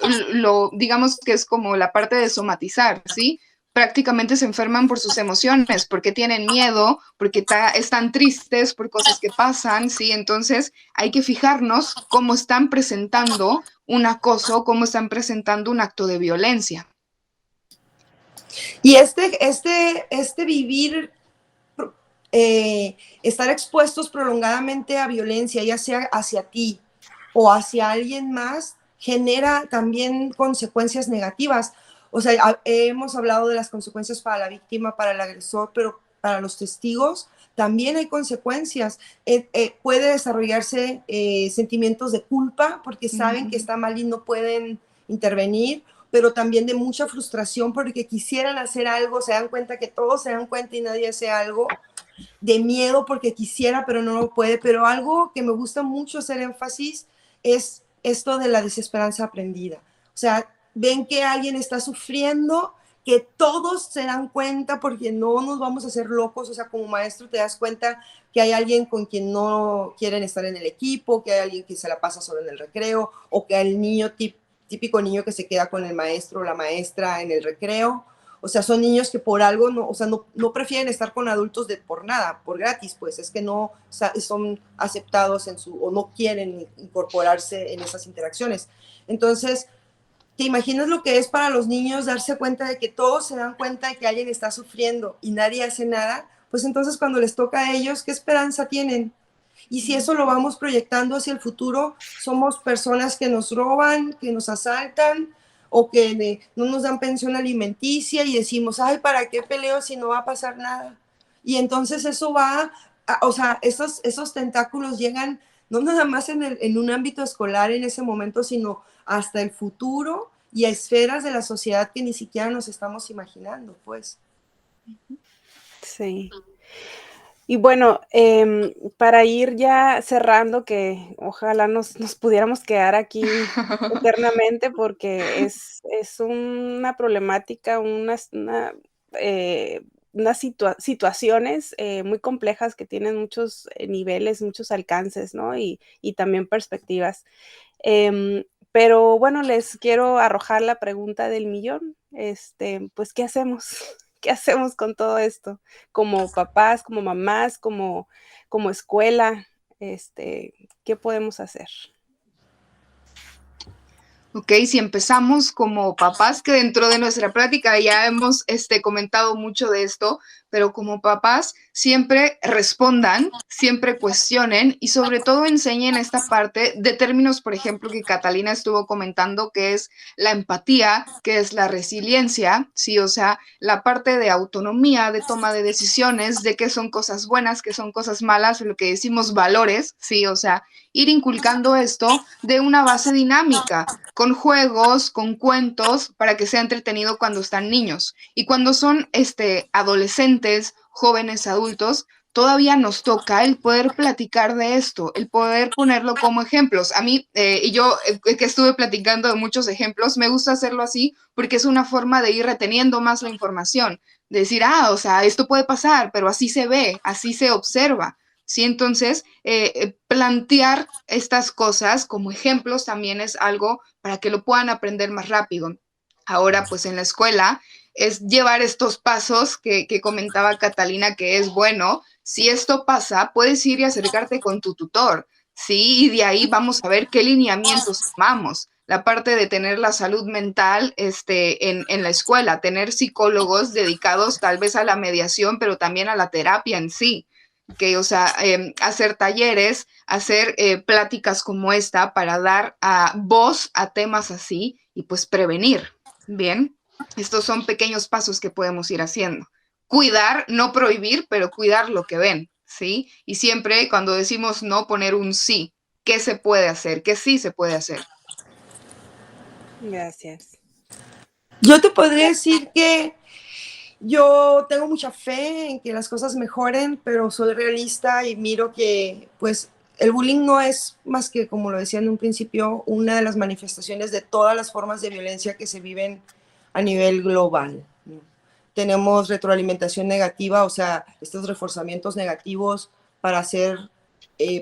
digamos que es como la parte de somatizar, ¿sí? Prácticamente se enferman por sus emociones, porque tienen miedo, porque están tristes por cosas que pasan, ¿sí? Entonces hay que fijarnos cómo están presentando un acoso, cómo están presentando un acto de violencia. Y este vivir, estar expuestos prolongadamente a violencia, ya sea hacia ti o hacia alguien más, genera también consecuencias negativas. O sea, hemos hablado de las consecuencias para la víctima, para el agresor, pero para los testigos también hay consecuencias. Puede desarrollarse sentimientos de culpa porque saben que está mal y no pueden intervenir, pero también de mucha frustración porque quisieran hacer algo, se dan cuenta que todos se dan cuenta y nadie hace algo, de miedo porque quisiera, pero no lo puede. Pero algo que me gusta mucho hacer énfasis es esto de la desesperanza aprendida. O sea, ven que alguien está sufriendo, que todos se dan cuenta porque no nos vamos a hacer locos. O sea, como maestro te das cuenta que hay alguien con quien no quieren estar en el equipo, que hay alguien que se la pasa solo en el recreo, o que el niño típico niño que se queda con el maestro o la maestra en el recreo. O sea, son niños que por algo no, o sea, no prefieren estar con adultos por nada, por gratis, pues es que no son aceptados o no quieren incorporarse en esas interacciones. Entonces, ¿te imaginas lo que es para los niños darse cuenta de que todos se dan cuenta de que alguien está sufriendo y nadie hace nada? Pues entonces cuando les toca a ellos, ¿qué esperanza tienen? Y si eso lo vamos proyectando hacia el futuro, somos personas que nos roban, que nos asaltan o que no nos dan pensión alimenticia y decimos, ay, ¿para qué peleo si no va a pasar nada? Y entonces eso o sea, esos tentáculos llegan no nada más en un ámbito escolar en ese momento, sino hasta el futuro y a esferas de la sociedad que ni siquiera nos estamos imaginando, pues. Sí. Y bueno, para ir ya cerrando, que ojalá nos pudiéramos quedar aquí eternamente, porque es una problemática, unas situaciones muy complejas que tienen muchos niveles, muchos alcances, ¿no? Y también perspectivas. Pero bueno, les quiero arrojar la pregunta del millón. Pues, ¿qué hacemos? ¿Qué hacemos con todo esto? Como papás, como mamás, como escuela, ¿qué podemos hacer? ¿ok? Si empezamos como papás, que dentro de nuestra plática ya hemos comentado mucho de esto, pero como papás siempre respondan, siempre cuestionen y sobre todo enseñen esta parte de términos, por ejemplo, que Catalina estuvo comentando, que es la empatía, que es la resiliencia, ¿sí? O sea, la parte de autonomía, de toma de decisiones, de qué son cosas buenas, qué son cosas malas, lo que decimos valores, ¿sí? O sea, ir inculcando esto de una base dinámica con juegos, con cuentos, para que sea entretenido cuando están niños. Y cuando son adolescentes, jóvenes, adultos, todavía nos toca el poder platicar de esto, el poder ponerlo como ejemplos. A mí, y yo que estuve platicando de muchos ejemplos, me gusta hacerlo así porque es una forma de ir reteniendo más la información, de decir, o sea, esto puede pasar, pero así se ve, así se observa. Sí, entonces, plantear estas cosas como ejemplos también es algo para que lo puedan aprender más rápido. Ahora, pues en la escuela es llevar estos pasos que comentaba Catalina, que es bueno. Si esto pasa, puedes ir y acercarte con tu tutor, ¿sí? Y de ahí vamos a ver qué lineamientos tomamos. La parte de tener la salud mental en la escuela, tener psicólogos dedicados tal vez a la mediación, pero también a la terapia en sí, que, o sea, hacer talleres, hacer pláticas como esta para dar voz a temas así y pues prevenir. Bien, estos son pequeños pasos que podemos ir haciendo. Cuidar, no prohibir, pero cuidar lo que ven, ¿sí? Y siempre cuando decimos no, poner un sí. ¿Qué se puede hacer? ¿Qué sí se puede hacer? Gracias. Yo te podría decir que yo tengo mucha fe en que las cosas mejoren, pero soy realista y miro que pues el bullying no es más que, como lo decía en un principio, una de las manifestaciones de todas las formas de violencia que se viven a nivel global, ¿no? Tenemos retroalimentación negativa, o sea, estos reforzamientos negativos para hacer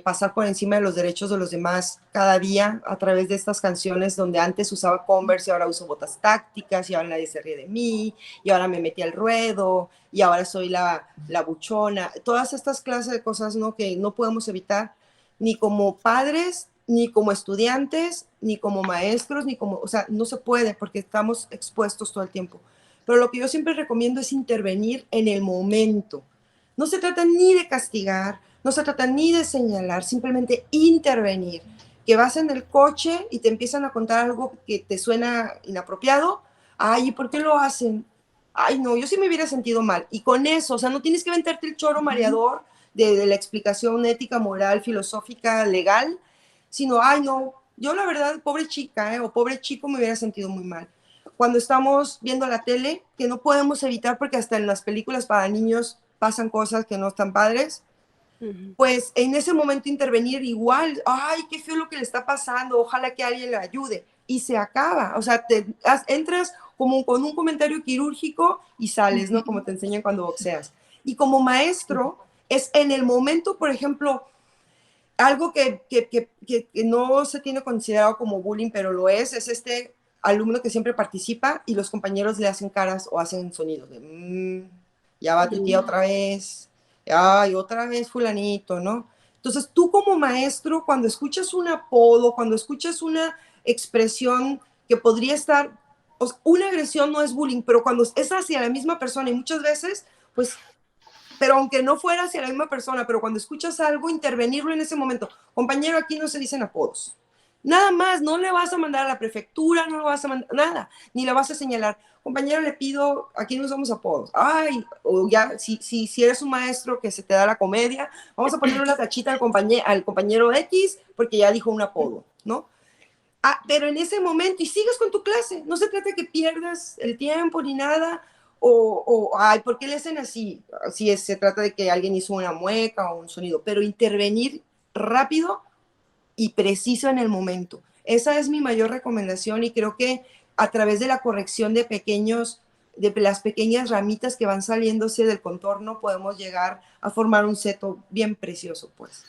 pasar por encima de los derechos de los demás cada día a través de estas canciones donde antes usaba Converse y ahora uso botas tácticas y ahora nadie se ríe de mí y ahora me metí al ruedo y ahora soy la buchona. Todas estas clases de cosas, ¿no?, que no podemos evitar ni como padres, ni como estudiantes, ni como maestros, ni como, o sea, no se puede porque estamos expuestos todo el tiempo. Pero lo que yo siempre recomiendo es intervenir en el momento. No se trata ni de castigar, no se trata ni de señalar, simplemente intervenir. Que vas en el coche y te empiezan a contar algo que te suena inapropiado. Ay, ¿y por qué lo hacen? Ay, no, yo sí me hubiera sentido mal. Y con eso, o sea, no tienes que aventarte el choro mareador de la explicación ética, moral, filosófica, legal, sino, ay, no, yo la verdad, pobre chica, o pobre chico, me hubiera sentido muy mal. Cuando estamos viendo la tele, que no podemos evitar porque hasta en las películas para niños pasan cosas que no están padres, pues en ese momento intervenir igual, ay, qué feo lo que le está pasando, ojalá que alguien le ayude, y se acaba, o sea, entras como con un comentario quirúrgico y sales, ¿no? Como te enseñan cuando boxeas. Y como maestro, es en el momento, por ejemplo, algo que no se tiene considerado como bullying, pero lo es este alumno que siempre participa y los compañeros le hacen caras o hacen sonidos de ya va tu tía otra vez, ay, otra vez fulanito, ¿no? Entonces tú como maestro, cuando escuchas un apodo, cuando escuchas una expresión que podría estar, o sea, una agresión no es bullying, pero cuando es hacia la misma persona y muchas veces, pues, pero aunque no fuera hacia la misma persona, pero cuando escuchas algo, intervenirlo en ese momento. Compañero, aquí no se dicen apodos. Nada más, no le vas a mandar a la prefectura, no lo vas a mandar, nada, ni le vas a señalar. Compañero, le pido, aquí no usamos apodos. Ay, o ya, si eres un maestro que se te da la comedia, vamos a ponerle una tachita al compañero X porque ya dijo un apodo, ¿no? Pero en ese momento, y sigues con tu clase, no se trata de que pierdas el tiempo ni nada, ay, ¿por qué le hacen así? Si se trata de que alguien hizo una mueca o un sonido, pero intervenir rápido y preciso en el momento. Esa es mi mayor recomendación y creo que a través de la corrección de las pequeñas ramitas que van saliéndose del contorno podemos llegar a formar un seto bien precioso, pues.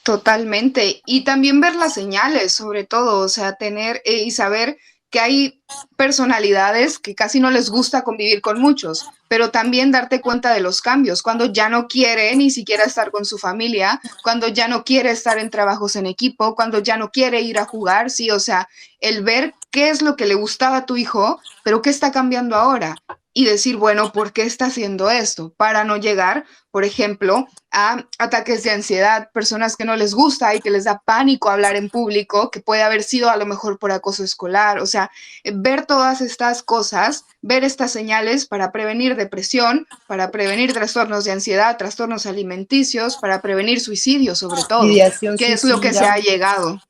Totalmente. Y también ver las señales, sobre todo, o sea, tener y saber que hay personalidades que casi no les gusta convivir con muchos, pero también darte cuenta de los cambios, cuando ya no quiere ni siquiera estar con su familia, cuando ya no quiere estar en trabajos en equipo, cuando ya no quiere ir a jugar, sí, o sea, el ver qué es lo que le gustaba a tu hijo, pero qué está cambiando ahora. Y decir, bueno, ¿por qué está haciendo esto? Para no llegar, por ejemplo, a ataques de ansiedad, personas que no les gusta y que les da pánico hablar en público, que puede haber sido a lo mejor por acoso escolar. O sea, ver todas estas cosas, ver estas señales para prevenir depresión, para prevenir trastornos de ansiedad, trastornos alimenticios, para prevenir suicidio sobre todo, Ideación que es lo que se suicida, ha llegado. Ujú.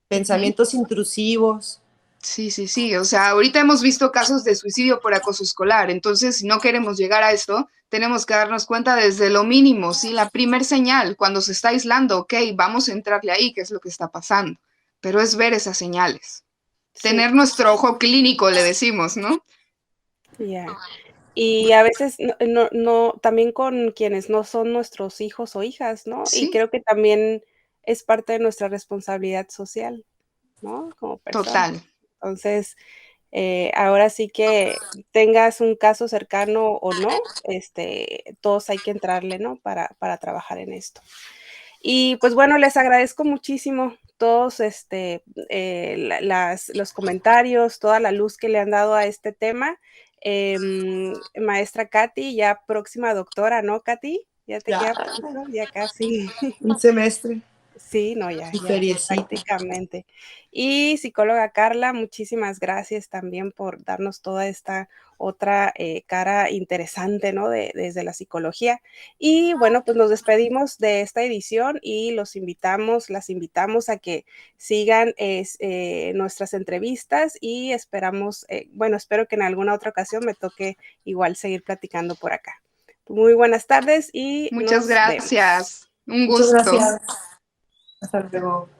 pensamientos intrusivos. Sí, sí, sí. O sea, ahorita hemos visto casos de suicidio por acoso escolar. Entonces, si no queremos llegar a esto, tenemos que darnos cuenta desde lo mínimo, ¿sí? La primer señal, cuando se está aislando, ok, vamos a entrarle ahí, qué es lo que está pasando. Pero es ver esas señales. Sí, Tener nuestro ojo clínico, le decimos, ¿no? ya. Y a veces también con quienes no son nuestros hijos o hijas, ¿no? Y Sí, creo que también es parte de nuestra responsabilidad social, ¿no? Como persona. total. Entonces, ahora sí que tengas un caso cercano o no, todos hay que entrarle, ¿no? Para trabajar en esto. Y pues bueno, les agradezco muchísimo todos los comentarios, toda la luz que le han dado a este tema. Maestra Katy, ya próxima doctora, ¿no, Katy? Ya te Ya, queda poquito, ya casi. un semestre, Sí, no, ya, su ya, feriecita. prácticamente. Y psicóloga Carla, muchísimas gracias también por darnos toda esta otra cara interesante, ¿no? Desde la psicología. Y bueno, pues nos despedimos de esta edición y las invitamos a que sigan nuestras entrevistas y esperamos, bueno, espero que en alguna otra ocasión me toque igual seguir platicando por acá. Muy buenas tardes y Muchas nos vemos. gracias. Un Muchas gusto. gracias. Hasta luego.